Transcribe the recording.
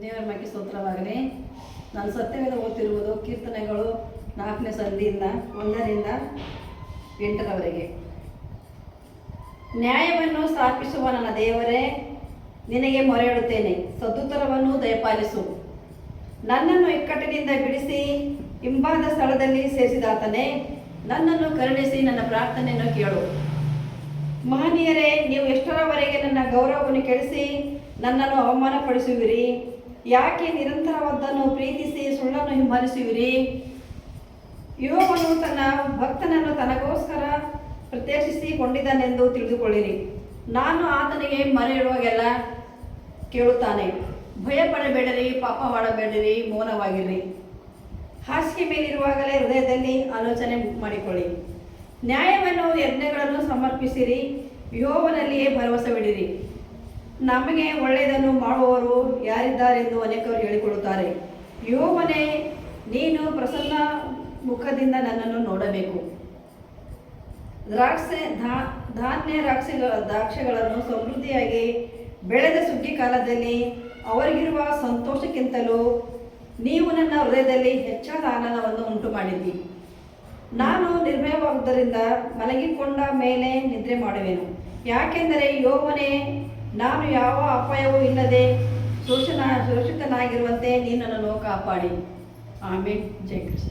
ದೇವರ ಮಕ್ಕೆ ಸ್ತೋತ್ರವಾಗಲಿ. ನಾನು ಸತ್ಯವೇದ ಓದ್ತಿರುವುದು ಕೀರ್ತನೆಗಳು 4ನೇ ಸಂಧಿಯಿಂದ 1ರಿಂದ 8ರವರೆಗೆ. ನ್ಯಾಯವನ್ನು ಸ್ಥಾಪಿಸುವ ನನ್ನ ದೇವರೇ, ನಿನಗೆ ಮೊರೆಯಿಡುತ್ತೇನೆ, ಸದುತ್ತರವನ್ನು ದಯಪಾಲಿಸು. ನನ್ನನ್ನು ಇಕ್ಕಟ್ಟಿನಿಂದ ಬಿಡಿಸಿ ಹಿಂಬಾದ ಸ್ಥಳದಲ್ಲಿ ಸೇರಿಸಿದಾತನೇ, ನನ್ನನ್ನು ಕರುಣಿಸಿ ನನ್ನ ಪ್ರಾರ್ಥನೆಯನ್ನು ಕೇಳು. ಮಹನೀಯರೇ, ನೀವು ಎಷ್ಟರವರೆಗೆ ನನ್ನ ಗೌರವವನ್ನು ಕೆಡಿಸಿ ನನ್ನನ್ನು ಅವಮಾನಪಡಿಸುವಿರಿ? ಯಾಕೆ ನಿರಂತರವಾದನ್ನು ಪ್ರೀತಿಸಿ ಸುಳ್ಳನ್ನು ಹಿಂಬಾಲಿಸುವಿರಿ? ಯೋಬನು ತನ್ನ ಭಕ್ತನನ್ನು ತನಗೋಸ್ಕರ ಪ್ರತ್ಯೇಕಿಸಿಕೊಂಡಿದ್ದಾನೆಂದು ತಿಳಿದುಕೊಳ್ಳಿರಿ. ನಾನು ಆತನಿಗೆ ಮೊರೆಯಿಡುವಾಗೆಲ್ಲ ಕೇಳುತ್ತಾನೆ. ಭಯಪಡಬೇಡಿರಿ, ಪಾಪ ಮಾಡಬೇಡಿರಿ, ಮೌನವಾಗಿರಿ. ಹಾಸಿಗೆ ಮೇಲಿರುವಾಗಲೇ ಹೃದಯದಲ್ಲಿ ಆಲೋಚನೆ ಮಾಡಿಕೊಳ್ಳಿ. ನ್ಯಾಯವನ್ನು ಯಜ್ಞಗಳನ್ನು ಸಮರ್ಪಿಸಿರಿ, ಯೆಹೋವನಲ್ಲಿಯೇ ಭರವಸವಿಡಿರಿ. ನಮಗೆ ಒಳ್ಳೆಯದನ್ನು ಮಾಡುವವರು ಯಾರಿದ್ದಾರೆಂದು ಅನೇಕರು ಹೇಳಿಕೊಳ್ಳುತ್ತಾರೆ. ಯೆಹೋವನೇ, ನೀನು ಪ್ರಸನ್ನ ಮುಖದಿಂದ ನನ್ನನ್ನು ನೋಡಬೇಕು. ದ್ರಾಕ್ಷಿಗಳನ್ನು ಸಮೃದ್ಧಿಯಾಗಿ ಬೆಳೆದ ಸುಗ್ಗಿ ಕಾಲದಲ್ಲಿ ಅವರಿಗಿರುವ ಸಂತೋಷಕ್ಕಿಂತಲೂ ನೀವು ನನ್ನ ಹೃದಯದಲ್ಲಿ ಹೆಚ್ಚಾದ ಆನಂದವನ್ನು ಉಂಟು ಮಾಡಿದ್ದಿ. ನಾನು ನಿರ್ಭಯವಾಗುವುದರಿಂದ ಮಲಗಿಕೊಂಡ ಮೇಲೆ ನಿದ್ರೆ ಮಾಡುವೆನು. ಯಾಕೆಂದರೆ ಯೆಹೋವನೇ, ನಾನು ಯಾವ ಅಪಾಯವೂ ಇಲ್ಲದೆ ಸುರಕ್ಷಿತನಾಗಿರುವಂತೆ ನೀನು ನನ್ನನ್ನು ಕಾಪಾಡಿ. ಆಮೇಲೆ ಜೈ ಕೃಷ್ಣ.